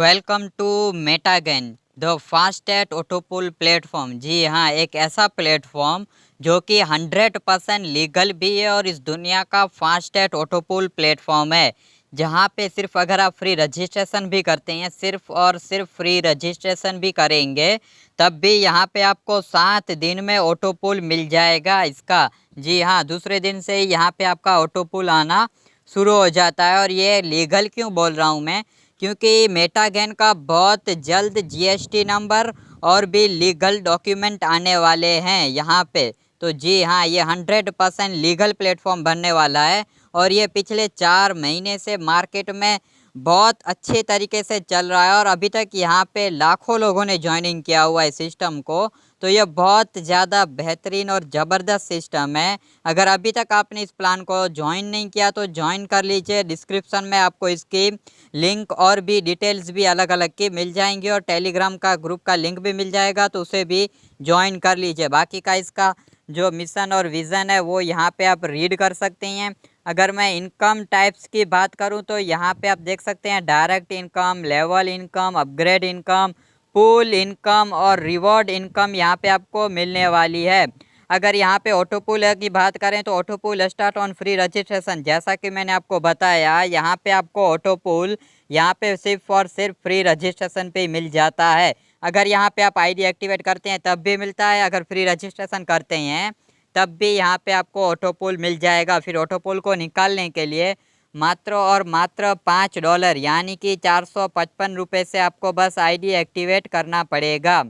Welcome to Metagon the fastest autopull platform. जी हाँ, एक ऐसा प्लेटफॉर्म जो कि 100% लीगल भी है और इस दुनिया का फास्टेस्ट ऑटोपुल प्लेटफॉर्म है, जहाँ पे सिर्फ अगर आप फ्री रजिस्ट्रेशन भी करते हैं, सिर्फ और सिर्फ फ्री रजिस्ट्रेशन भी करेंगे, तब भी यहाँ पे आपको 7 दिन में ऑटोपुल मिल जाएगा इसका। जी हाँ, दूसरे दिन से ही यहाँ पे आपका ऑटोपुल आना शुरू हो जाता है। और ये लीगल क्यों बोल रहा हूँ मैं, क्योंकि मेटागन का बहुत जल्द जीएसटी नंबर और भी लीगल डॉक्यूमेंट आने वाले हैं यहाँ पे। तो जी हाँ, ये 100% लीगल प्लेटफॉर्म बनने वाला है और ये पिछले 4 महीने से मार्केट में बहुत अच्छे तरीके से चल रहा है और अभी तक यहाँ पे लाखों लोगों ने ज्वाइनिंग किया हुआ है सिस्टम को। तो ये बहुत ज़्यादा बेहतरीन और ज़बरदस्त सिस्टम है। अगर अभी तक आपने इस प्लान को ज्वाइन नहीं किया तो ज्वाइन कर लीजिए। डिस्क्रिप्शन में आपको इसकी लिंक और भी डिटेल्स भी अलग अलग की मिल जाएंगी और टेलीग्राम का ग्रुप का लिंक भी मिल जाएगा, तो उसे भी ज्वाइन कर लीजिए। बाकी का इसका जो मिशन और विज़न है वो यहाँ पे आप रीड कर सकते हैं। अगर मैं इनकम टाइप्स की बात करूँ तो यहाँ पे आप देख सकते हैं direct income, level income, upgrade income, pool income और रिवॉर्ड इनकम यहाँ पे आपको मिलने वाली है। अगर यहाँ पे ऑटो पूल की बात करें तो auto pool start on free registration. जैसा कि मैंने आपको बताया, यहाँ पे आपको ऑटो पूल यहाँ पे सिर्फ और सिर्फ फ्री रजिस्ट्रेशन पे ही मिल जाता है। अगर यहाँ पे आप आईडी एक्टिवेट करते हैं तब भी मिलता है, अगर फ्री रजिस्ट्रेशन करते हैं तब भी यहाँ पे आपको ऑटो पूल मिल जाएगा। फिर ऑटो पूल को निकालने के लिए मात्र और मात्र $5 यानी कि 455 रुपये से आपको बस आईडी एक्टिवेट करना पड़ेगा।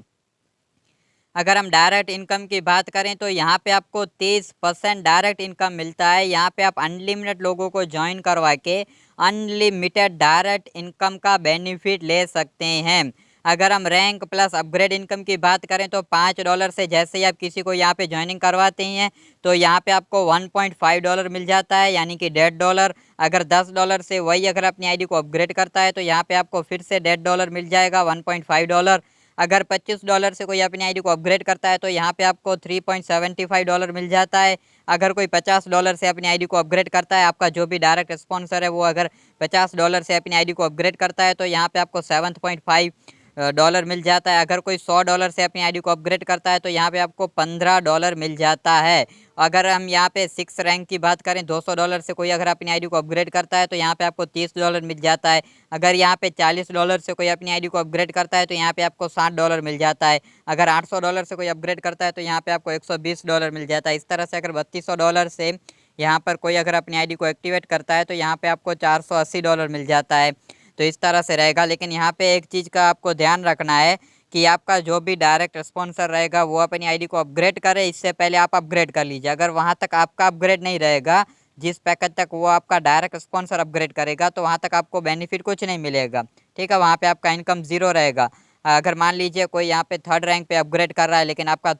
अगर हम डायरेक्ट इनकम की बात करें तो यहाँ पे आपको 30% डायरेक्ट इनकम मिलता है। यहाँ पे आप अनलिमिटेड लोगों को ज्वाइन करवा के अनलिमिटेड डायरेक्ट इनकम का बेनिफिट ले सकते हैं। अगर हम रैंक प्लस अपग्रेड इनकम की बात करें तो $5 से जैसे ही आप किसी को यहाँ पे ज्वाइनिंग करवाते हैं तो यहाँ पे आपको $1.5 मिल जाता है, यानी कि $1.5। अगर $10 से वही अगर अपनी आईडी को अपग्रेड करता है तो यहाँ पे आपको फिर से $1.5 मिल जाएगा, $1.5। अगर $25 से कोई अपनी आईडी को अपग्रेड करता है तो यहाँ पे आपको $3.75 मिल जाता है। अगर कोई $50 से अपनी आईडी को अपग्रेड करता है, आपका जो भी डायरेक्ट स्पॉन्सर है वो अगर $50 से अपनी आईडी को अपग्रेड करता है तो यहाँ पे आपको $7.5 मिल जाता है। अगर कोई $100 से अपनी आईडी को अपग्रेड करता है तो यहाँ पे आपको $15 मिल जाता है। अगर हम यहाँ पे 6 रैंक की बात करें, $200 से कोई अगर अपनी आईडी को अपग्रेड करता है तो यहाँ पे आपको $30 मिल जाता है। अगर यहाँ पे $40 से कोई अपनी आईडी को अपग्रेड करता है तो यहाँ पे आपको $60 मिल जाता है। अगर $800 से कोई अपग्रेड करता है तो यहाँ पे आपको $120 मिल जाता है। इस तरह से अगर $3200 से यहाँ पर कोई अगर अपनी आईडी को एक्टिवेट करता है तो यहाँ पे आपको $480 मिल जाता है। तो इस तरह से रहेगा। लेकिन यहाँ पे एक चीज़ का आपको ध्यान रखना है कि आपका जो भी डायरेक्ट स्पॉन्सर रहेगा वो अपनी आईडी को अपग्रेड करे, इससे पहले आप अपग्रेड कर लीजिए। अगर वहाँ तक आपका अपग्रेड नहीं रहेगा, जिस पैकेज तक वो आपका डायरेक्ट स्पॉन्सर अपग्रेड करेगा, तो वहाँ तक आपको बेनिफिट कुछ नहीं मिलेगा। ठीक है, वहाँ पे आपका इनकम ज़ीरो रहेगा। अगर मान लीजिए कोई यहाँ पे 3rd रैंक पे अपग्रेड कर रहा है लेकिन आपका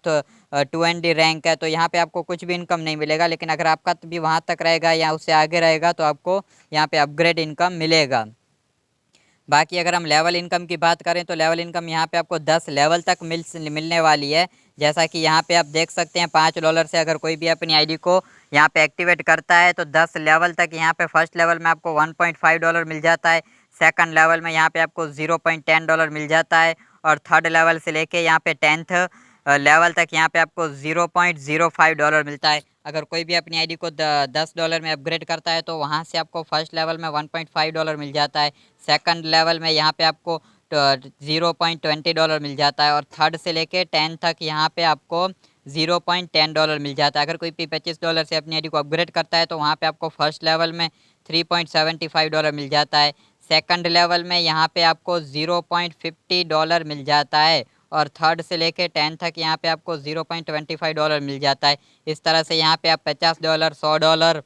20 रैंक है तो यहाँ पे आपको कुछ भी इनकम नहीं मिलेगा। लेकिन अगर आपका भी वहाँ तक रहेगा या उससे आगे रहेगा तो आपको यहाँ पे अपग्रेड इनकम मिलेगा। बाकी अगर हम लेवल इनकम की बात करें तो लेवल इनकम यहाँ पे आपको 10 लेवल तक मिलने वाली है। जैसा कि यहाँ पे आप देख सकते हैं, $5 से अगर कोई भी अपनी आईडी को यहाँ पे एक्टिवेट करता है तो 10 लेवल तक यहाँ पे फर्स्ट लेवल में आपको $1.5 मिल जाता है, सेकंड लेवल में यहाँ पे आपको $0.10 मिल जाता है और थर्ड लेवल से लेके यहाँ पे 10th लेवल तक यहाँ पे आपको $0.05 मिलता है। अगर कोई भी अपनी आईडी को $10 में अपग्रेड करता है तो वहाँ से आपको फर्स्ट लेवल में $1.5 मिल जाता है, सेकंड लेवल में यहाँ पे आपको $0.20 मिल जाता है और थर्ड से लेके 10 तक यहाँ पे आपको $0.10 मिल जाता है। अगर कोई भी $25 से अपनी आईडी को अपग्रेड करता है तो वहाँ पे आपको फर्स्ट लेवल में $3.75 मिल जाता है, सेकंड लेवल में यहाँ पे आपको $0.50 मिल जाता है और थर्ड से लेके 10 तक यहाँ पे आपको $0.25 मिल जाता है। इस तरह से यहाँ पे आप $50, $100,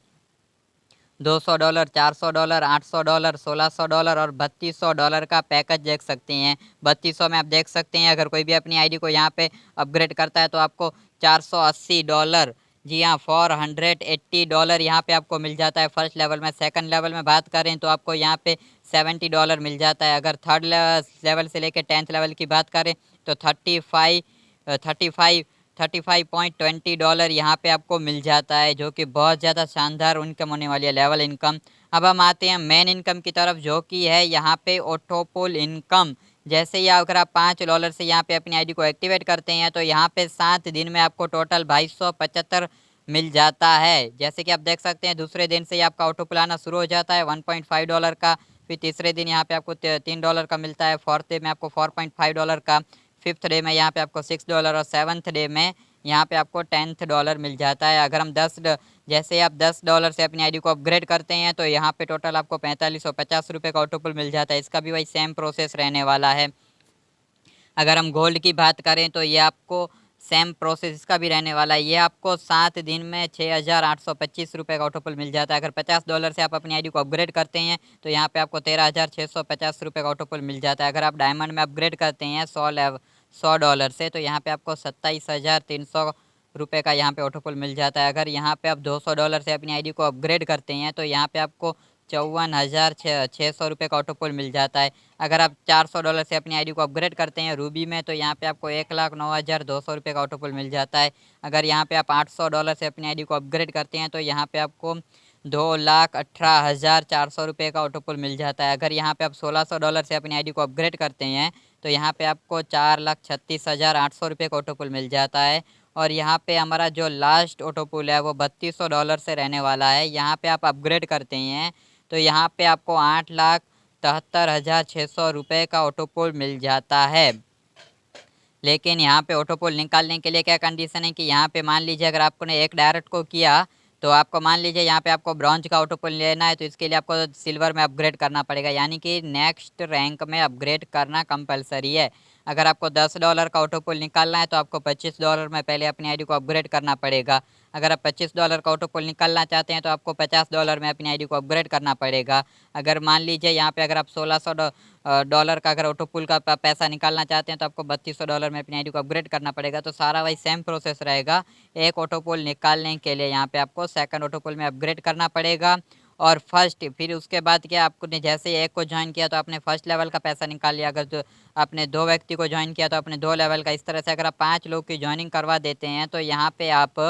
$200, $400, $800, $1600 और $3200 का पैकेज देख सकते हैं। 3200 में आप देख सकते हैं अगर कोई भी अपनी आईडी को यहाँ पे अपग्रेड करता है तो आपको $480, जी हाँ, $480 यहाँ पे आपको मिल जाता है फर्स्ट लेवल में। सेकंड लेवल में बात करें तो आपको यहाँ पे $70 मिल जाता है। अगर थर्ड लेवल से लेकर 10th लेवल की बात करें तो 35.20 डॉलर यहाँ पे आपको मिल जाता है, जो कि बहुत ज़्यादा शानदार इनकम होने वाली है, लेवल इनकम। अब हम आते हैं मेन इनकम की तरफ, जो कि है यहाँ पे ऑटोपुल इनकम। जैसे ही अगर आप $5 से यहाँ पे अपनी आईडी को एक्टिवेट करते हैं तो यहाँ पे 7 दिन में आपको टोटल 2275 मिल जाता है। जैसे कि आप देख सकते हैं दूसरे दिन से ही आपका ऑटोपुल आना शुरू हो जाता है $1.5 का, फिर तीसरे दिन यहाँ पे आपको $3 का मिलता है, फोर्थ डे में आपको $4.5 का, फिफ्थ डे में यहाँ पे आपको $6 और सेवन्थ डे में यहाँ पे आपको $10 मिल जाता है। अगर हम जैसे आप $10 से अपनी आईडी को अपग्रेड करते हैं तो यहाँ पे टोटल आपको 4550 का ऑटोपुल मिल जाता है। इसका भी वही सेम प्रोसेस रहने वाला है। अगर हम गोल्ड की बात करें तो ये आपको सेम प्रोसेस इसका भी रहने वाला है। ये आपको 7 दिन में 6825 का ऑटोपुल मिल जाता है। अगर $50 से आप अपनी आईडी को अपग्रेड करते हैं तो यहाँ पे आपको 13650 का ऑटोपुल मिल जाता है। अगर आप डायमंड में अपग्रेड करते हैं $100 से तो यहाँ पे आपको 27300 का यहाँ पे ऑटोपुल मिल जाता है। अगर यहाँ पे आप $200 से अपनी आईडी को अपग्रेड करते हैं तो यहाँ पे आपको 54,600 का ऑटोपुल मिल जाता है। अगर आप $400 से अपनी आईडी को अपग्रेड करते हैं रूबी में तो यहाँ पे आपको 1,09,200 का ऑटोपुल मिल जाता है। अगर यहाँ पे आप $800 से अपनी आईडी को अपग्रेड करते हैं तो यहाँ पे आपको 2,18,400 का ऑटोपुल मिल जाता है। अगर यहाँ पे आप $1600 से अपनी आईडी को अपग्रेड करते हैं तो यहाँ पे आपको 4,36,800 का ऑटोपुल मिल जाता है। और यहाँ पे हमारा जो लास्ट ऑटोपुल है वो $3200 से रहने वाला है। यहाँ पे आप अपग्रेड करते हैं तो यहाँ पे आपको 8,73,600 का ऑटोपुल मिल जाता है। लेकिन यहाँ पे ऑटोपुल निकालने के लिए क्या कंडीशन है कि यहाँ पे मान लीजिए अगर आपने एक डायरेक्ट को किया तो आपको मान लीजिए यहाँ पे आपको ब्रॉन्ज का ऑटोपुल लेना है तो इसके लिए आपको सिल्वर में अपग्रेड करना पड़ेगा, यानी कि नेक्स्ट रैंक में अपग्रेड करना कंपलसरी है। अगर आपको $10 का ऑटोपुल निकालना है तो आपको $25 में पहले अपनी आईडी को अपग्रेड करना पड़ेगा। अगर आप $25 का ऑटोपुल निकालना चाहते हैं तो आपको $50 में अपनी आईडी को अपग्रेड करना पड़ेगा। अगर मान लीजिए यहाँ पे अगर आप $1600 का अगर ऑटोपुल का पैसा निकालना चाहते हैं तो आपको $3200 में अपनी आईडी को अपग्रेड करना पड़ेगा। तो सारा वही सेम प्रोसेस रहेगा। एक ऑटोपुल निकालने के लिए यहाँ पे आपको सेकंड ऑटोपुल में अपग्रेड करना पड़ेगा और फर्स्ट, फिर उसके बाद क्या आपने जैसे ही एक को ज्वाइन किया तो आपने फर्स्ट लेवल का पैसा निकाल लिया। अगर जो आपने 2 व्यक्ति को ज्वाइन किया तो आपने 2 लेवल का। इस तरह से अगर आप 5 लोग की ज्वाइनिंग करवा देते हैं तो यहाँ पे आप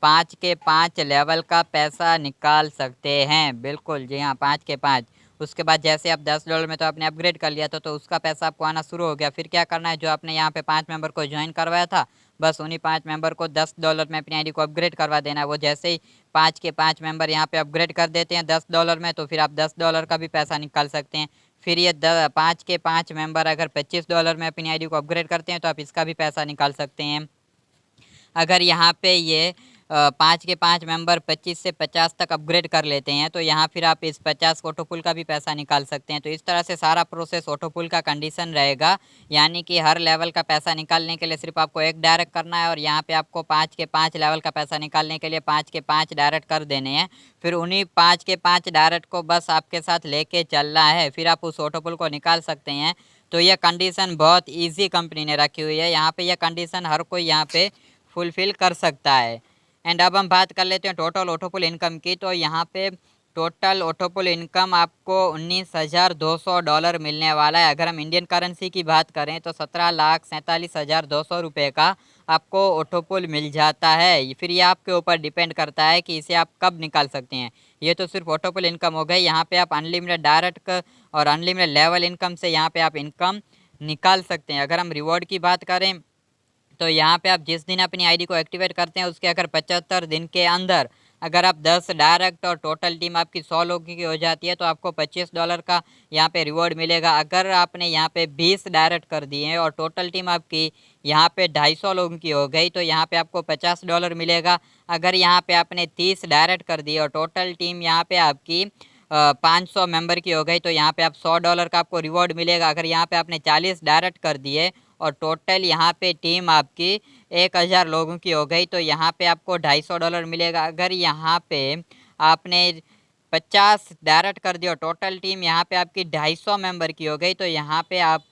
5 के 5 लेवल का पैसा निकाल सकते हैं। बिल्कुल जी हाँ, 5 के 5। उसके बाद जैसे आप $10 में तो आपने अपग्रेड कर लिया तो उसका पैसा आपको आना शुरू हो गया। फिर क्या करना है, जो आपने यहाँ पे 5 मेंबर को ज्वाइन करवाया था बस उन्हीं 5 मेंबर को $10 में अपनी आईडी को अपग्रेड करवा देना है। वो जैसे ही 5 के 5 मेंबर यहाँ पे अपग्रेड कर देते हैं $10 में तो फिर आप $10 का भी पैसा निकाल सकते हैं। फिर ये 5 के 5 मेंबर अगर $25 में अपनी आईडी को अपग्रेड करते हैं तो आप इसका भी पैसा निकाल सकते हैं। अगर यहाँ पे ये 5 के 5 मेंबर 25 से 50 तक अपग्रेड कर लेते हैं तो यहाँ फिर आप इस 50 ऑटोपुल का भी पैसा निकाल सकते हैं। तो इस तरह से सारा प्रोसेस ऑटोपुल का कंडीशन रहेगा, यानी कि हर लेवल का पैसा निकालने के लिए सिर्फ आपको एक डायरेक्ट करना है और यहाँ पे आपको 5 के 5 लेवल का पैसा निकालने के लिए 5 के 5 डायरेक्ट कर देने हैं। फिर उन्हीं 5 के 5 डायरेक्ट को बस आपके साथ लेके चलना है, फिर आप उस ऑटोपुल को निकाल सकते हैं। तो यह कंडीशन बहुत ईजी कंपनी ने रखी हुई है। यहाँ पे यह कंडीशन हर कोई यहाँ पे फुलफिल कर सकता है। एंड अब हम बात कर लेते हैं टोटल ऑटोपुल इनकम की। तो यहाँ पे टोटल ऑटोपुल इनकम आपको $19,200 मिलने वाला है। अगर हम इंडियन करेंसी की बात करें तो 17,47,200 का आपको ऑटोपुल मिल जाता है। फिर ये आपके ऊपर डिपेंड करता है कि इसे आप कब निकाल सकते हैं। ये तो सिर्फ ऑटोपुल इनकम हो गई। यहाँ पे आप अनलिमिटेड डायरेक्ट और अनलिमिटेड लेवल इनकम से यहाँ पे आप इनकम निकाल सकते हैं। अगर हम रिवॉर्ड की बात करें तो यहाँ पे आप जिस दिन अपनी आईडी को एक्टिवेट करते हैं उसके अगर 75 दिन के अंदर अगर आप 10 डायरेक्ट और टोटल टीम आपकी 100 लोगों की हो जाती है तो आपको $25 का यहाँ पे रिवॉर्ड मिलेगा। अगर आपने यहाँ पे 20 डायरेक्ट कर दिए हैं और टोटल टीम आपकी यहाँ पे 250 लोगों की हो गई तो यहाँ पे आपको $50 मिलेगा। अगर यहाँ पे आपने 30 डायरेक्ट कर दिए और टोटल टीम यहाँ पे आपकी 500 मेंबर की हो गई तो यहाँ पे आप $100 का आपको रिवॉर्ड मिलेगा। अगर यहाँ पे आपने 40 डायरेक्ट कर दिए और टोटल यहाँ पे टीम आपकी 1000 लोगों की हो गई तो यहाँ पे आपको $250 मिलेगा। अगर यहाँ पे आपने 50 डायरेक्ट कर दिया और टोटल टीम यहाँ पे आपकी 250 मेंबर की हो गई तो यहाँ पे आप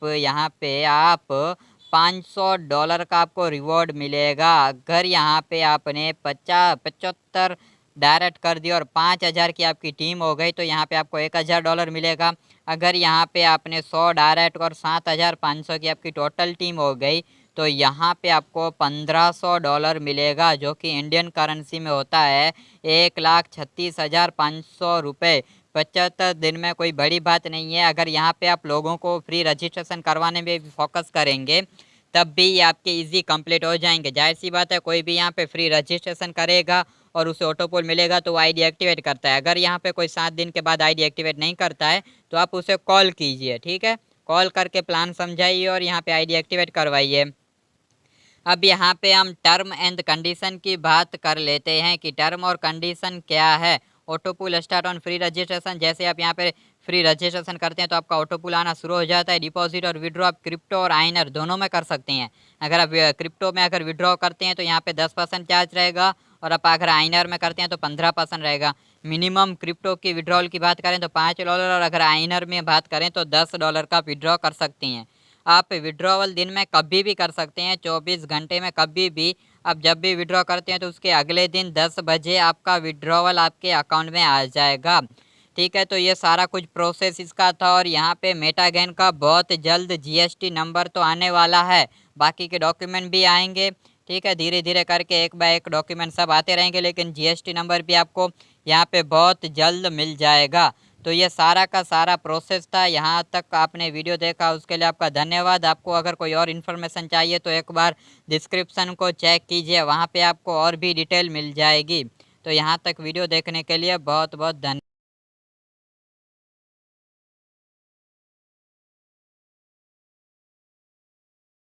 $500 का आपको रिवॉर्ड मिलेगा। अगर यहाँ पे आपने 75 डायरेक्ट कर दिया और 5000 की आपकी टीम हो गई तो यहाँ पे आपको $1000 मिलेगा। अगर यहाँ पे आपने 100 डायरेक्ट और 7500 की आपकी टोटल टीम हो गई तो यहाँ पे आपको $1500 मिलेगा, जो कि इंडियन करेंसी में होता है 1,36,500। 75 दिन में कोई बड़ी बात नहीं है। अगर यहाँ पे आप लोगों को फ्री रजिस्ट्रेशन करवाने में भी फोकस करेंगे तब भी ये आपके इजी कंप्लीट हो जाएंगे। जाहिर सी बात है, कोई भी यहाँ पे फ्री रजिस्ट्रेशन करेगा और उसे ऑटोपोल मिलेगा तो वो आईडी एक्टिवेट करता है। अगर यहाँ पे कोई 7 दिन के बाद आईडी एक्टिवेट नहीं करता है तो आप उसे कॉल कीजिए, ठीक है। कॉल करके प्लान समझाइए और यहाँ पे आईडी एक्टिवेट करवाइए। अब यहाँ पे हम टर्म एंड कंडीशन की बात कर लेते हैं कि टर्म और कंडीशन क्या है। ऑटोपुल स्टार्ट ऑन फ्री रजिस्ट्रेशन, जैसे आप यहाँ पे फ्री रजिस्ट्रेशन करते हैं तो आपका ऑटोपुल आना शुरू हो जाता है। डिपॉजिट और विड्रॉ आप क्रिप्टो और आइनर दोनों में कर सकते हैं। अगर आप क्रिप्टो में अगर विड्रॉ करते हैं तो यहाँ पे 10% चार्ज रहेगा, और आप अगर आइनर में करते हैं तो 15% रहेगा। मिनिमम क्रिप्टो की विड्रॉल की बात करें तो $5, और अगर आइनर में बात करें तो $10 का विड्रॉ कर सकते हैं। आप विड्रॉवल दिन में कभी भी कर सकते हैं, 24 घंटे में कभी भी। आप जब भी विड्रॉ करते हैं तो उसके अगले दिन 10 बजे आपका विड्रॉवल आपके अकाउंट में आ जाएगा, ठीक है। तो ये सारा कुछ प्रोसेस इसका था। और यहाँ पे मेटागेन का बहुत जल्द जीएसटी नंबर तो आने वाला है, बाकी के डॉक्यूमेंट भी आएंगे, ठीक है। धीरे धीरे करके एक बाय एक डॉक्यूमेंट सब आते रहेंगे, लेकिन जीएसटी नंबर भी आपको यहाँ पे बहुत जल्द मिल जाएगा। तो ये सारा का सारा प्रोसेस था। यहाँ तक आपने वीडियो देखा उसके लिए आपका धन्यवाद। आपको अगर कोई और इन्फॉर्मेशन चाहिए तो एक बार डिस्क्रिप्शन को चेक कीजिए, वहाँ पे आपको और भी डिटेल मिल जाएगी। तो यहाँ तक वीडियो देखने के लिए बहुत बहुत धन्यवाद।